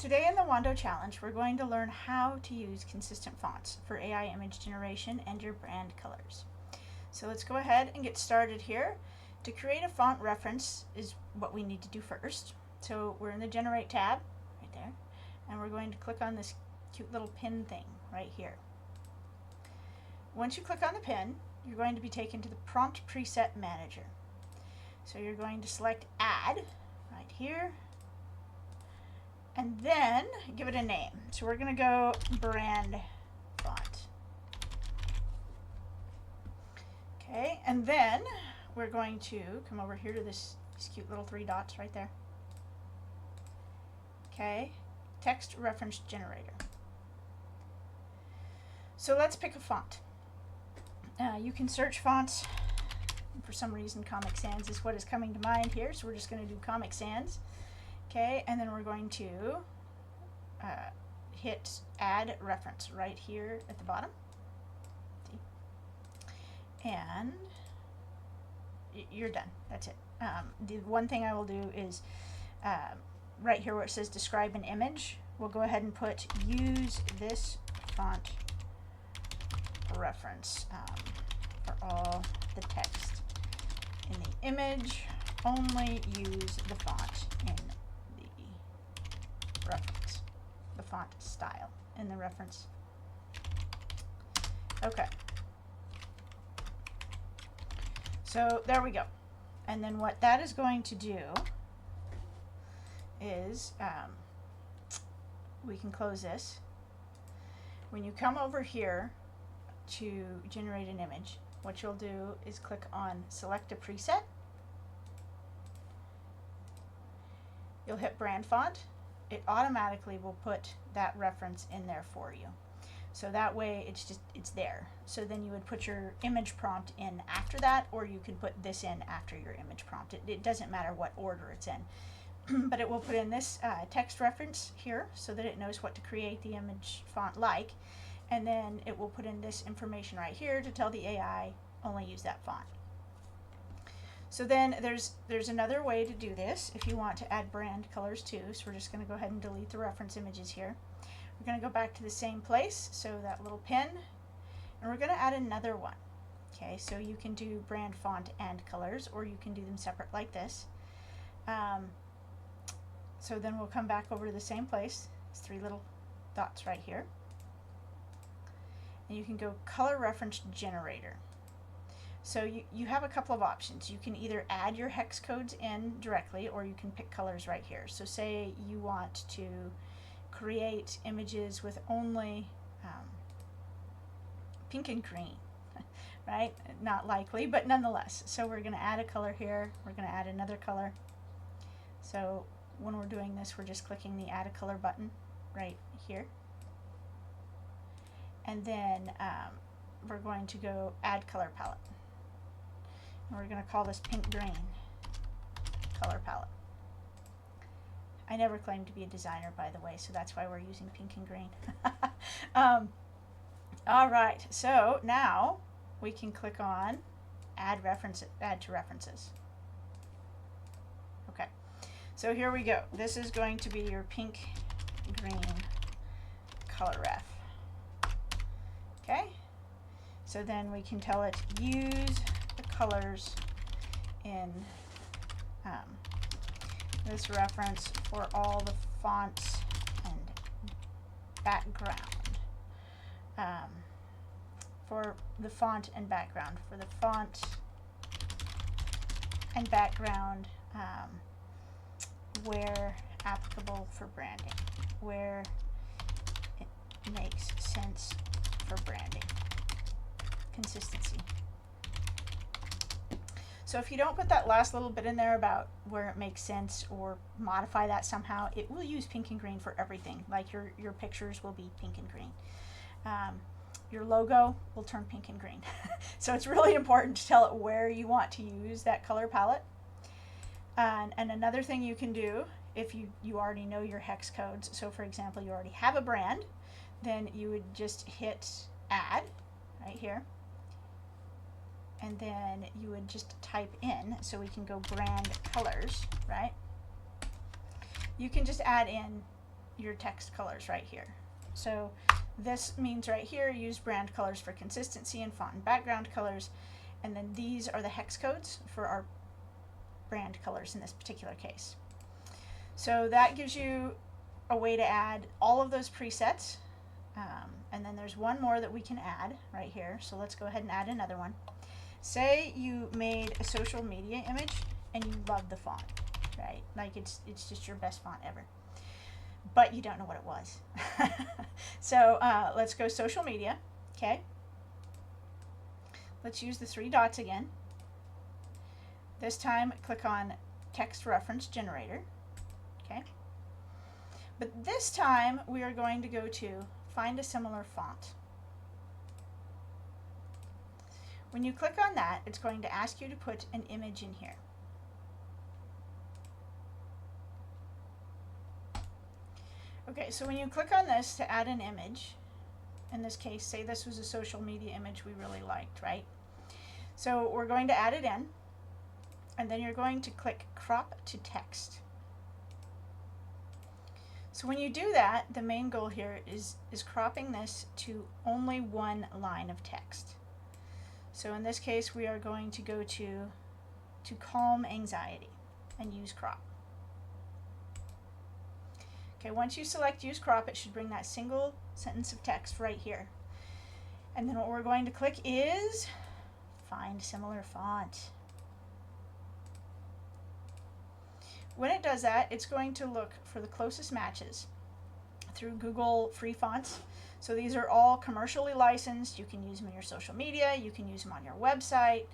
Today in the Wando Challenge, we're going to learn how to use consistent fonts for AI image generation and your brand colors. So let's go ahead and get started here. To create a font reference is what we need to do first. So we're in the Generate tab, right there, and we're going to click on this cute little pin thing right here. Once you click on the pin, you're going to be taken to the Prompt Preset Manager. So you're going to select Add right here, and then give it a name. So we're going to go brand font. Okay, and then we're going to come over here to these cute little 3 dots right there. Okay, text reference generator. So let's pick a font. You can search fonts. For some reason, Comic Sans is what is coming to mind here, so we're just going to do Comic Sans. Okay, and then we're going to hit Add Reference right here at the bottom. See? And you're done. That's it. The one thing I will do is right here where it says Describe an Image, we'll go ahead and put Use this font reference for all the text in the image. Only use the font in the reference, the font style in the reference. Okay. So there we go. And then what that is going to do is we can close this. When you come over here to generate an image, what you'll do is click on Select a Preset. You'll hit Brand Font. It automatically will put that reference in there for you. So that way it's there. So then you would put your image prompt in after that, or you can put this in after your image prompt. It doesn't matter what order it's in. But it will put in this text reference here so that it knows what to create the image font like. And then it will put in this information right here to tell the AI only use that font. So then there's another way to do this if you want to add brand colors too. So we're just going to go ahead and delete the reference images here. We're going to go back to the same place, so that little pin, and we're going to add another one. Okay, so you can do brand font and colors, or you can do them separate like this. So then we'll come back over to the same place. It's 3 little dots right here. And you can go color reference generator. So you have a couple of options. You can either add your hex codes in directly, or you can pick colors right here. So say you want to create images with only pink and green, right? Not likely, but nonetheless. So we're going to add a color here. We're going to add another color. So when we're doing this, we're just clicking the Add a Color button right here. And then we're going to go Add Color Palette. And we're going to call this Pink Green Color Palette. I never claimed to be a designer, by the way, so that's why we're using pink and green. All right, so now we can click on Add to References. Okay, so here we go. This is going to be your pink green color ref. Okay, so then we can tell it use the colors in this reference for all the fonts and background. For the font and background. For the font and background where applicable for branding. Where it makes sense for branding. Consistency. So if you don't put that last little bit in there about where it makes sense or modify that somehow, it will use pink and green for everything. Like your pictures will be pink and green. Your logo will turn pink and green. So it's really important to tell it where you want to use that color palette. And another thing you can do, if you already know your hex codes, so for example you already have a brand, then you would just hit Add right here. And then you would just type in, so we can go brand colors, right? You can just add in your text colors right here. So this means right here, use brand colors for consistency and font and background colors. And then these are the hex codes for our brand colors in this particular case. So that gives you a way to add all of those presets. And then there's one more that we can add right here. So let's go ahead and add another one. Say you made a social media image and you love the font, right? Like it's just your best font ever, but you don't know what it was. So let's go social media. Okay. Let's use the 3 dots again. This time click on text reference generator. Okay. But this time we are going to go to find a similar font. When you click on that, it's going to ask you to put an image in here. Okay, so when you click on this to add an image, in this case, say this was a social media image we really liked, right? So we're going to add it in, and then you're going to click crop to text. So when you do that, the main goal here is cropping this to only one line of text. So in this case, we are going to go to calm anxiety and use crop. Okay, once you select use crop, it should bring that single sentence of text right here. And then what we're going to click is find similar font. When it does that, it's going to look for the closest matches through Google free fonts. So these are all commercially licensed. You can use them in your social media. You can use them on your website,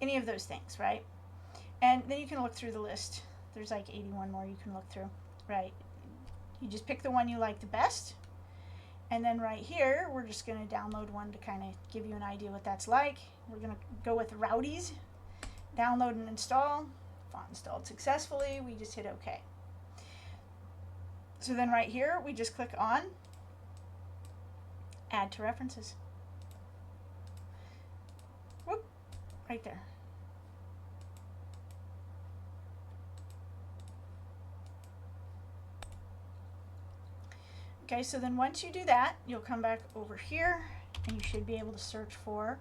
any of those things, right? And then you can look through the list. There's like 81 more you can look through, right? You just pick the one you like the best. And then right here, we're just going to download one to kind of give you an idea what that's like. We're going to go with Rowdies. Download and install. Font installed successfully. We just hit OK. So then right here, we just click on Add to References. Whoop, right there. Okay, so then once you do that, you'll come back over here and you should be able to search for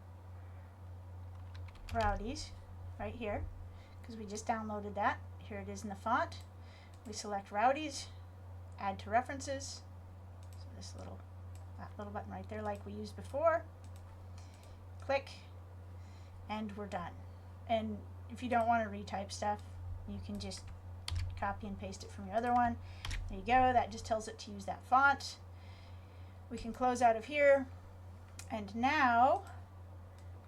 Rowdies right here, because we just downloaded that. Here it is in the font. We select Rowdies, Add to References. So that little button right there like we used before. Click, and we're done. And if you don't want to retype stuff, you can just copy and paste it from your other one. There you go. That just tells it to use that font. We can close out of here. And now,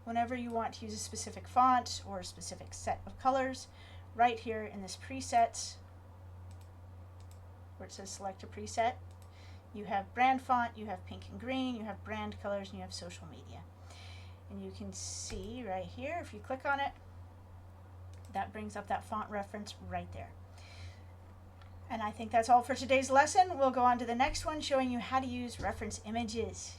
whenever you want to use a specific font or a specific set of colors, right here in this presets, where it says select a preset, you have brand font, you have pink and green, you have brand colors, and you have social media. And you can see right here, if you click on it, that brings up that font reference right there. And I think that's all for today's lesson. We'll go on to the next one, showing you how to use reference images.